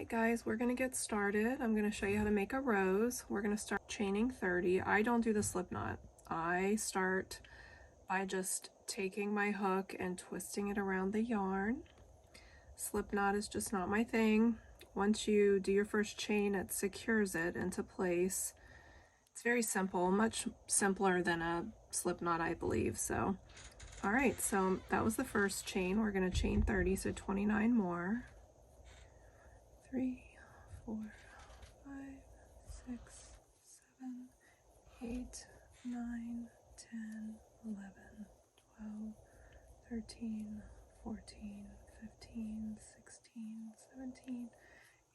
Alright guys, we're going to get started. I'm going to show you how to make a rose. We're going to start chaining 30. I don't do the slip knot. I start by just taking my hook and twisting it around the yarn. Slip knot is just not my thing. Once you do your first chain, it secures it into place. It's very simple, much simpler than a slip knot, I believe. So, alright, so that was the first chain. We're going to chain 30, so 29 more. 3, 4, 5, 6, 7, 8, 9, 10, 11, 12, 13, 14, 15, 16, 17,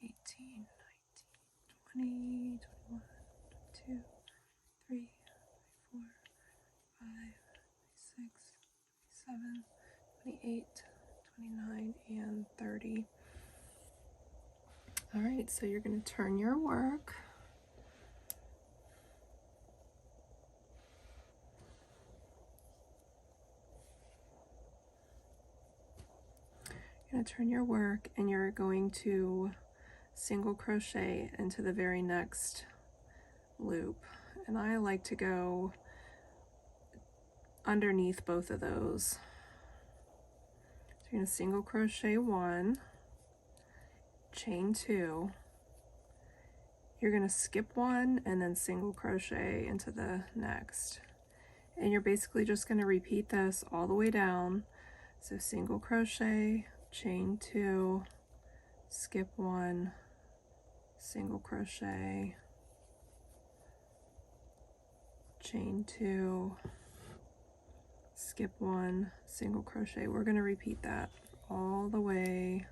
18, 19, 20, 21, 22, 23, 24, 25, 26, 27, 28, 29, and 30. All right, so you're going to turn your work. You're going to turn your work and you're going to single crochet into the very next loop. And I like to go underneath both of those. So you're going to single crochet 1, chain 2, you're going to skip 1 and then single crochet into the next, and you're basically just going to repeat this all the way down. So single crochet, chain 2, skip 1, single crochet, chain 2, skip 1, single crochet. We're going to repeat that all the way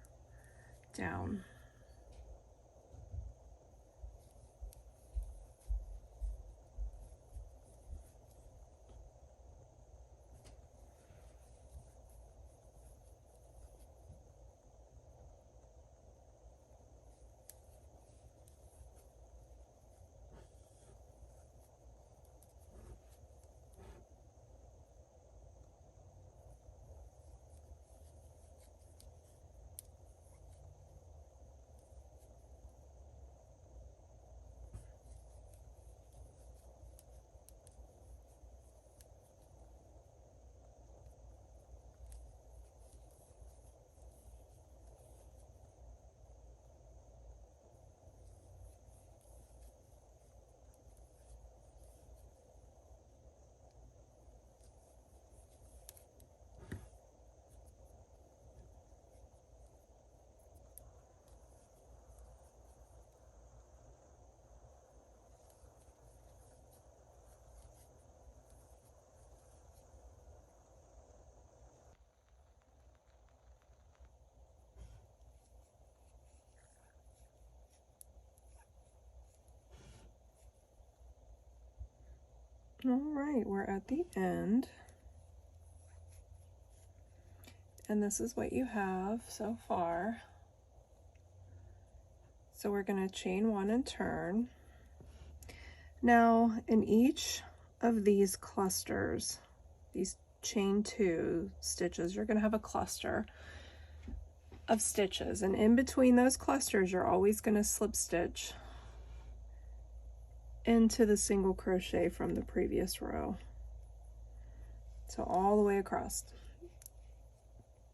down. All right, we're at the end. And this is what you have so far. So we're going to chain 1 and turn. Now, in each of these clusters, these chain 2 stitches, you're going to have a cluster of stitches. And in between those clusters, you're always going to slip stitch into the single crochet from the previous row. So all the way across.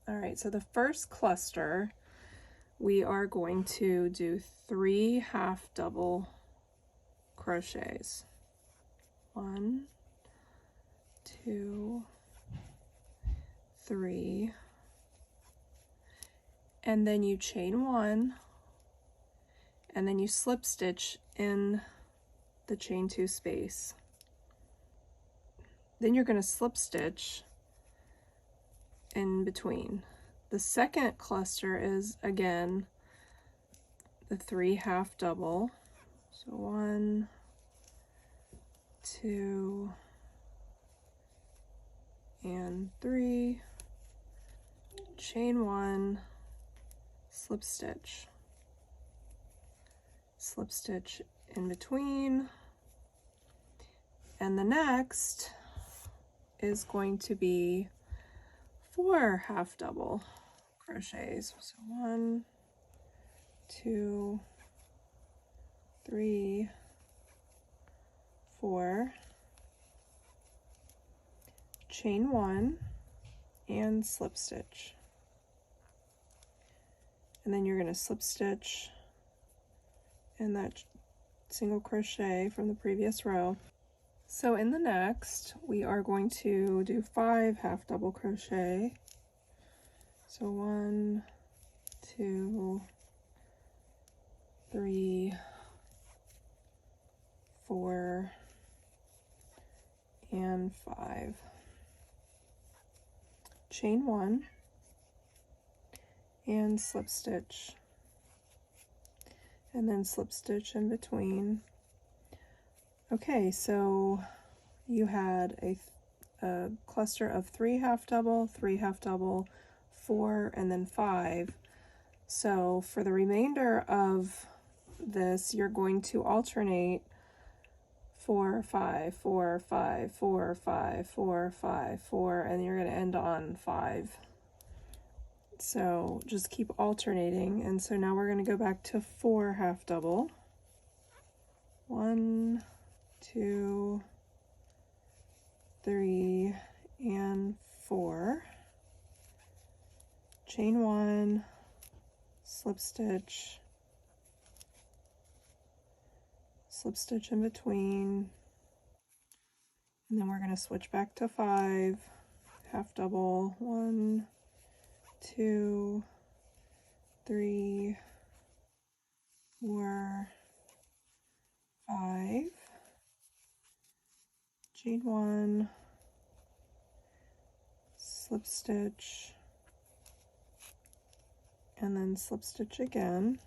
All right, so the first cluster, we are going to do 3 half double crochets. 1, 2, 3, and then you chain 1, and then you slip stitch in the chain 2 space. Then you're going to slip stitch in between. The second cluster is again the 3 half double. So 1, 2, and 3, chain 1, slip stitch in between, and the next is going to be 4 half double crochets. So 1, 2, 3, 4, chain 1 and slip stitch, and then you're going to slip stitch in that single crochet from the previous row. So in the next we are going to do 5 half double crochet. So 1, 2, 3, 4, and 5. Chain 1 and slip stitch, and then slip stitch in between. Okay, so you had a cluster of 3 half double, 3 half double, 4, and then 5. So for the remainder of this, you're going to alternate 4, 5, 4, 5, 4, 5, 4, 5, 4, and you're going to end on 5. So just keep alternating. And so now we're going to go back to 4 half double. 1, 2, 3, and 4. Chain 1, slip stitch, slip stitch in between, and then we're going to switch back to 5 half double. 1, 2, 3, 4, 5, chain 1, slip stitch, and then slip stitch again.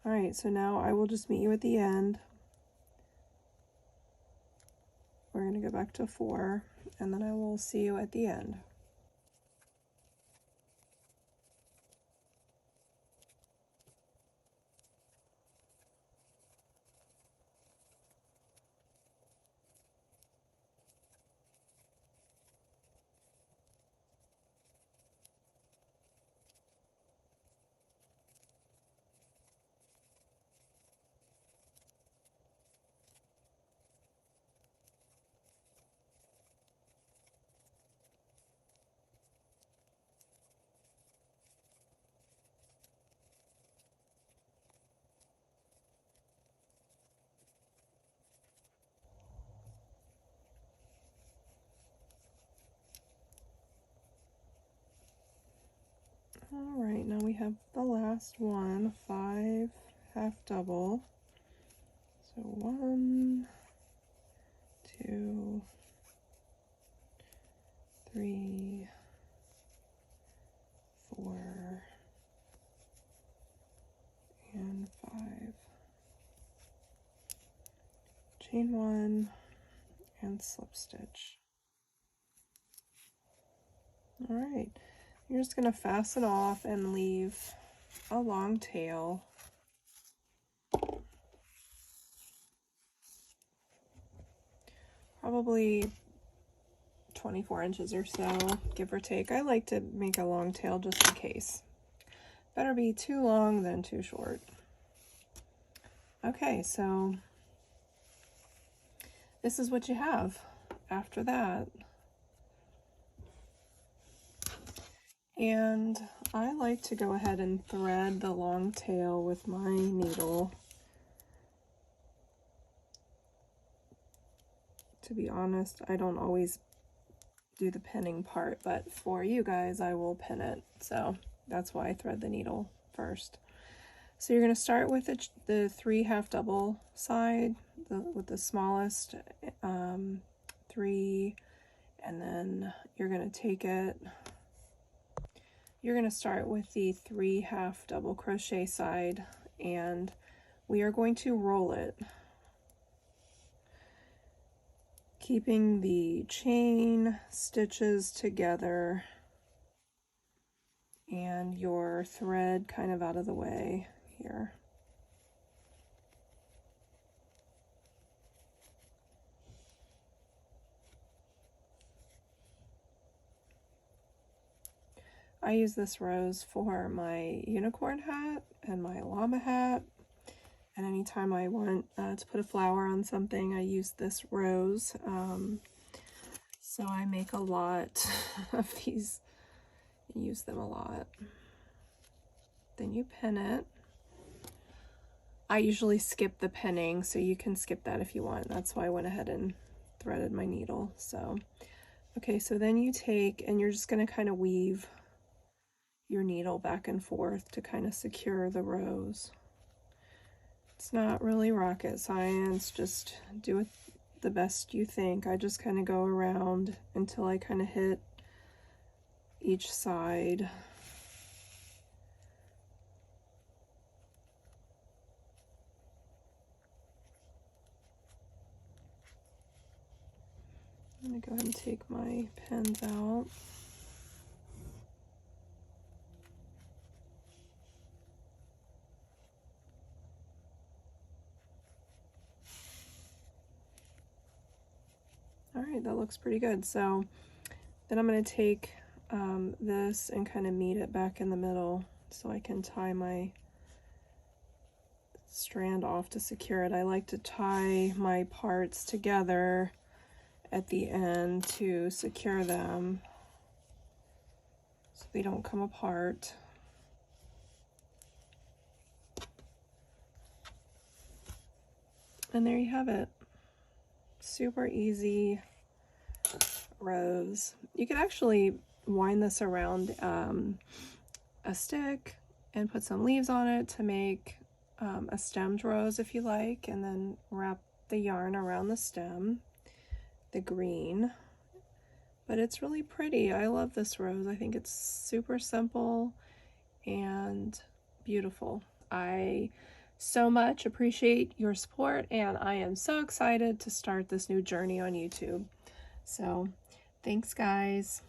All right, so now I will just meet you at the end. We're going to go back to 4, and then I will see you at the end. All right, now we have the last one, 5 half double. So 1, 2, 3, 4, and 5. Chain 1 and slip stitch. All right, you're just going to fasten off and leave a long tail. Probably 24 inches or so, give or take. I like to make a long tail just in case. Better be too long than too short. Okay, so this is what you have after that. And I like to go ahead and thread the long tail with my needle. To be honest, I don't always do the pinning part, but for you guys, I will pin it. So that's why I thread the needle first. So you're going to start with the 3 half double side, with the smallest 3, and then you're going to take it. You're going to start with the 3 half double crochet side, and we are going to roll it, keeping the chain stitches together and your thread kind of out of the way here. I use this rose for my unicorn hat and my llama hat. And anytime I want to put a flower on something, I use this rose. So I make a lot of these and use them a lot. Then you pin it. I usually skip the pinning, so you can skip that if you want. That's why I went ahead and threaded my needle. So, okay, so then you take, and you're just going to kind of weave your needle back and forth to kind of secure the rose. It's not really rocket science, just do it the best you think. I just kind of go around until I kind of hit each side. I'm going to go ahead and take my pins out. All right, that looks pretty good. So then I'm going to take this and kind of meet it back in the middle so I can tie my strand off to secure it. I like to tie my parts together at the end to secure them so they don't come apart. And there you have it. Super easy rose. You could actually wind this around a stick and put some leaves on it to make a stemmed rose if you like, and then wrap the yarn around the stem, the green. But it's really pretty. I love this rose. I think it's super simple and beautiful. I so much appreciate your support, and I am so excited to start this new journey on YouTube. So thanks, guys.